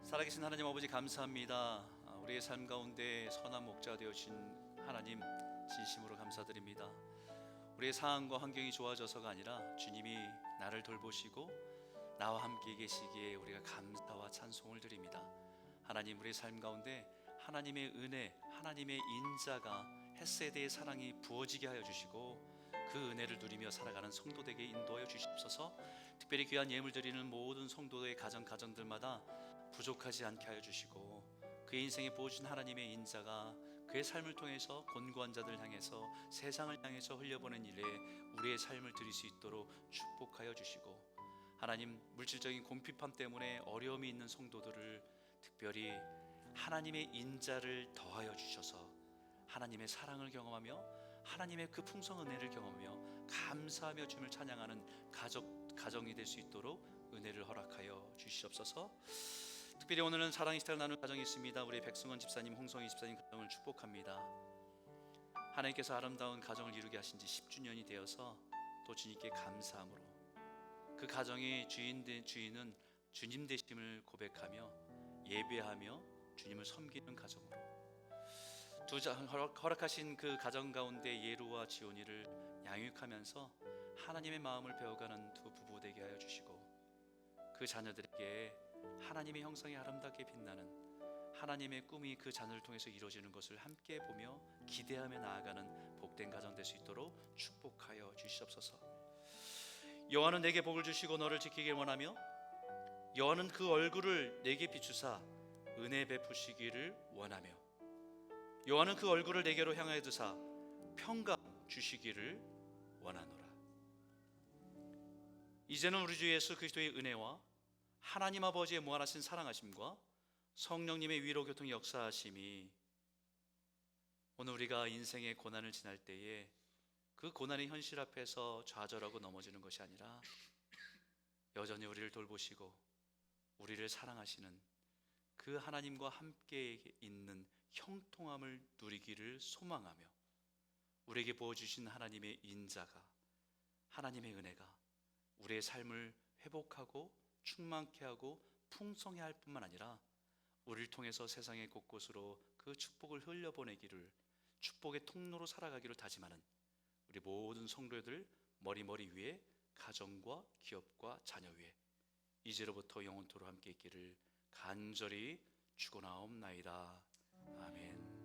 살아계신 하나님 아버지 감사합니다. 우리의 삶 가운데 선한 목자가 되어주신 하나님 진심으로 감사드립니다. 우리의 상황과 환경이 좋아져서가 아니라 주님이 나를 돌보시고 나와 함께 계시기에 우리가 감사와 찬송을 드립니다. 하나님, 우리의 삶 가운데 하나님의 은혜, 하나님의 인자가 헷세대의 사랑이 부어지게 하여 주시고 그 은혜를 누리며 살아가는 성도들에게 인도하여 주시옵소서. 특별히 귀한 예물 드리는 모든 성도의 가정들마다 부족하지 않게 하여 주시고 그의 인생에 부어주신 하나님의 인자가 그의 삶을 통해서 곤고한 자들 향해서 세상을 향해서 흘려보낸 일에 우리의 삶을 드릴 수 있도록 축복하여 주시고, 하나님, 물질적인 궁핍함 때문에 어려움이 있는 성도들을 특별히 하나님의 인자를 더하여 주셔서 하나님의 사랑을 경험하며 하나님의 그 풍성 은혜를 경험하며 감사하며 주님을 찬양하는 가정이 될 수 있도록 은혜를 허락하여 주시옵소서. 특별히 오늘은 사랑의 시대를 나누는 가정이 있습니다. 우리 백승원 집사님, 홍성희 집사님 가정을 축복합니다. 하나님께서 아름다운 가정을 이루게 하신 지 10주년이 되어서 또 주님께 감사함으로 그 가정의 주인은 주님 되심을 고백하며 예배하며 주님을 섬기는 가정으로 허락하신 그 가정 가운데 예루와 지온이를 양육하면서 하나님의 마음을 배워가는 두 부부 되게 하여 주시고 그 자녀들에게 하나님의 형상이 아름답게 빛나는 하나님의 꿈이 그 자녀를 통해서 이루어지는 것을 함께 보며 기대하며 나아가는 복된 가정 될 수 있도록 축복하여 주시옵소서. 여호와는 내게 복을 주시고 너를 지키길 원하며 여호와는 그 얼굴을 내게 비추사 은혜 베푸시기를 원하며 여호와는 그 얼굴을 내게로 향하여 두사 평강 주시기를 원하노라. 이제는 우리 주 예수 그리스도의 은혜와 하나님 아버지의 무한하신 사랑하심과 성령님의 위로 교통 역사하심이 오늘 우리가 인생의 고난을 지날 때에 그 고난의 현실 앞에서 좌절하고 넘어지는 것이 아니라 여전히 우리를 돌보시고 우리를 사랑하시는 그 하나님과 함께 있는 형통함을 누리기를 소망하며 우리에게 부어주신 하나님의 인자가, 하나님의 은혜가 우리의 삶을 회복하고 충만케 하고 풍성해 할 뿐만 아니라 우리를 통해서 세상의 곳곳으로 그 축복을 흘려보내기를, 축복의 통로로 살아가기를 다짐하는 우리 모든 성도들 머리 위에, 가정과 기업과 자녀 위에 이제로부터 영원토록 함께 있기를 간절히 축원하옵나이다. 아멘.